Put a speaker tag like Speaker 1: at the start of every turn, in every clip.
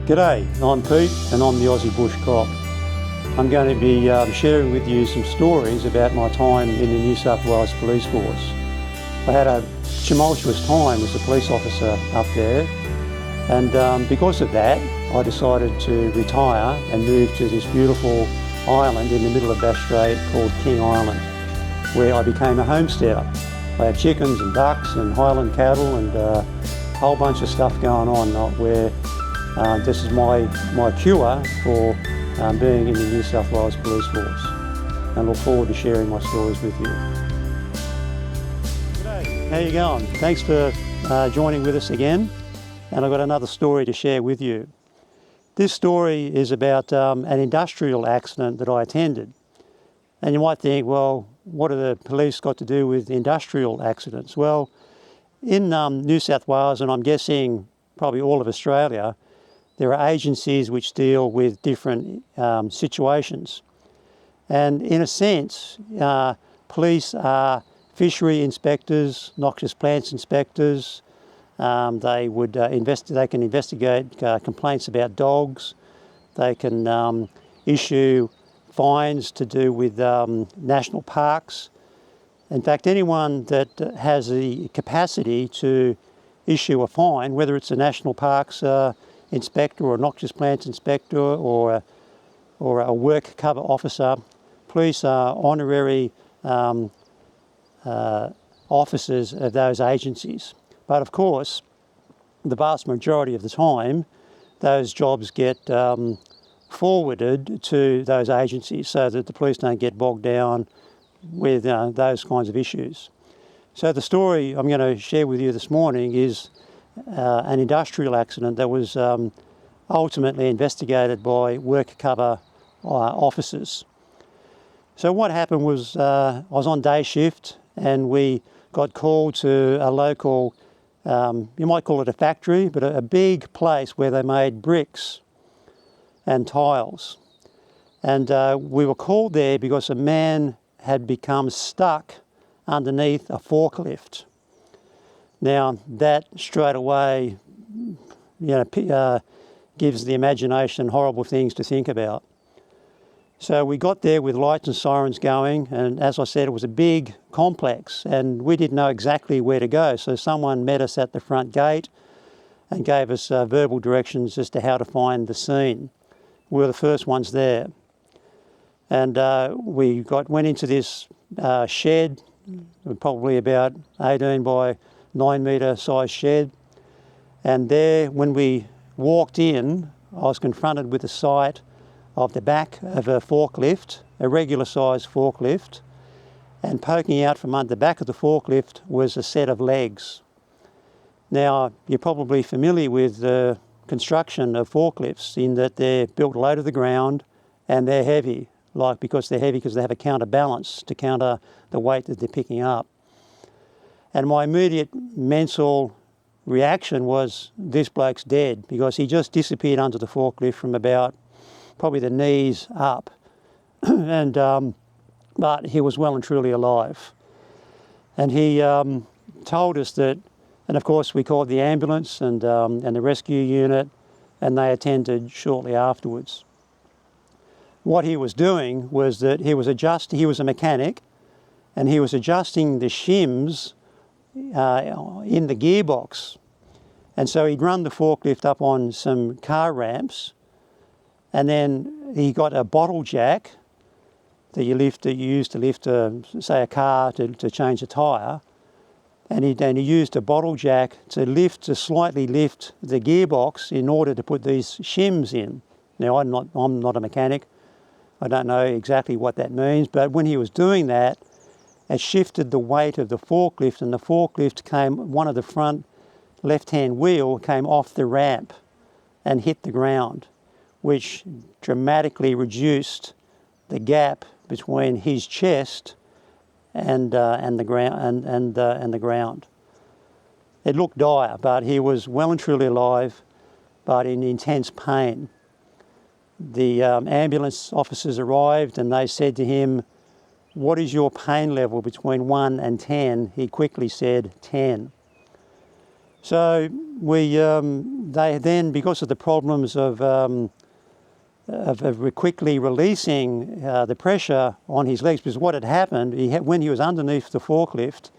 Speaker 1: G'day, I'm Pete and I'm the Aussie Bush Cop. I'm going to be sharing with you some stories about my time in the New South Wales Police Force. I had a tumultuous time as a police officer up there, and because of that I decided to retire and move to this beautiful island in the middle of Bass Strait called King Island, where I became a homesteader. I had chickens and ducks and highland cattle and a whole bunch of stuff going on where this is my cure for being in the New South Wales Police Force, and look forward to sharing my stories with you. G'day, how you going? Thanks for joining with us again, and I've got another story to share with you. This story is about an industrial accident that I attended, and you might think, well, what do the police got to do with industrial accidents? Well, in New South Wales, and I'm guessing probably all of Australia, there are agencies which deal with different situations. And in a sense, police are fishery inspectors, noxious plants inspectors. They can investigate complaints about dogs. They can issue fines to do with national parks. In fact, anyone that has the capacity to issue a fine, whether it's a national parks inspector or a noxious plants inspector or a work cover officer, police are honorary officers of those agencies. But of course, the vast majority of the time, those jobs get forwarded to those agencies so that the police don't get bogged down with those kinds of issues. So the story I'm going to share with you this morning is an industrial accident that was ultimately investigated by work cover officers. So what happened was I was on day shift and we got called to a local, you might call it a factory, but a big place where they made bricks and tiles. And we were called there because a man had become stuck underneath a forklift. Now that straight away, gives the imagination horrible things to think about. So we got there with lights and sirens going, and as I said, it was a big complex and we didn't know exactly where to go. So someone met us at the front gate and gave us verbal directions as to how to find the scene. We were the first ones there. And we went into this shed, probably about 18 by 9 metre size shed. And there, when we walked in, I was confronted with the sight of the back of a forklift, a regular size forklift, and poking out from under the back of the forklift was a set of legs. Now, you're probably familiar with the construction of forklifts in that they're built low to the ground and they're heavy, because they have a counterbalance to counter the weight that they're picking up. And my immediate mental reaction was, this bloke's dead, because he just disappeared under the forklift from about probably the knees up. And but he was well and truly alive. And he told us that, and of course we called the ambulance and the rescue unit, and they attended shortly afterwards. What he was doing was that he was a mechanic, and he was adjusting the shims in the gearbox. And so he'd run the forklift up on some car ramps, and then he got a bottle jack that you use to lift, say, a car to change a tyre, and he used a bottle jack to slightly lift the gearbox in order to put these shims in. Now I'm not a mechanic. I don't know exactly what that means, but when he was doing that, it shifted the weight of the forklift, and the forklift one of the front left-hand wheel came off the ramp and hit the ground, which dramatically reduced the gap between his chest and the ground. It looked dire, but he was well and truly alive, but in intense pain. The ambulance officers arrived and they said to him, "What is your pain level between 1 and 10? He quickly said 10. So they then, because of the problems of quickly releasing the pressure on his legs, because what had happened, when he was underneath the forklift,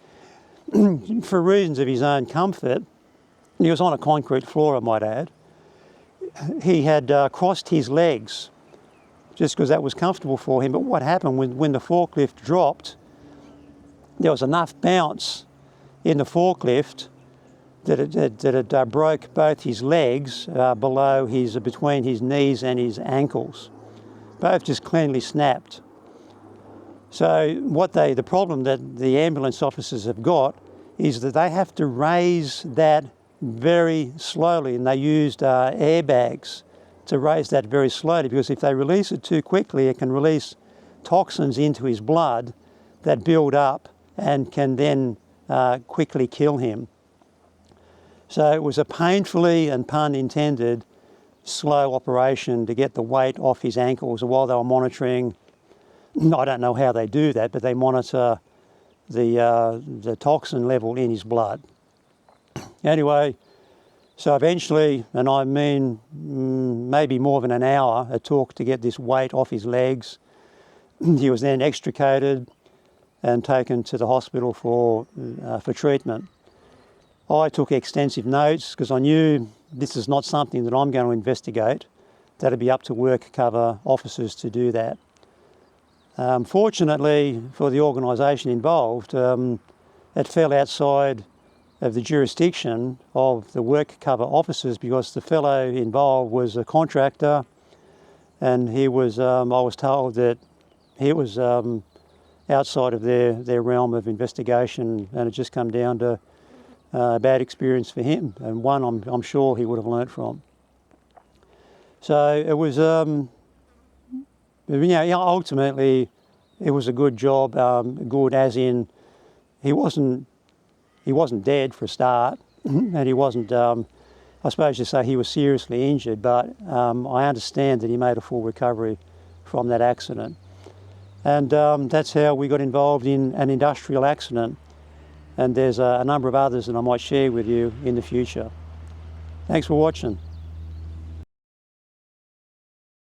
Speaker 1: for reasons of his own comfort, he was on a concrete floor, I might add, he had crossed his legs just because that was comfortable for him. But what happened when the forklift dropped, there was enough bounce in the forklift that it broke both his legs between his knees and his ankles. Both just cleanly snapped. So the problem that the ambulance officers have got is that they have to raise that very slowly, and they used airbags to raise that very slowly, because if they release it too quickly, it can release toxins into his blood that build up and can then quickly kill him. So it was a painfully, and pun intended, slow operation to get the weight off his ankles while they were monitoring. I don't know how they do that, but they monitor the toxin level in his blood. Anyway, so eventually, and I mean maybe more than an hour, it took to get this weight off his legs. He was then extricated and taken to the hospital for treatment. I took extensive notes because I knew this is not something that I'm going to investigate. That'd be up to work cover officers to do that. Fortunately for the organisation involved, it fell outside of the jurisdiction of the work cover officers, because the fellow involved was a contractor, and he was, I was told that he was outside of their realm of investigation, and it just come down to a bad experience for him, and one I'm sure he would have learnt from. So it was, ultimately it was a good job. Good as in he wasn't dead for a start, and he wasn't. I suppose you say he was seriously injured, but I understand that he made a full recovery from that accident, and that's how we got involved in an industrial accident. And there's a number of others that I might share with you in the future. Thanks for watching.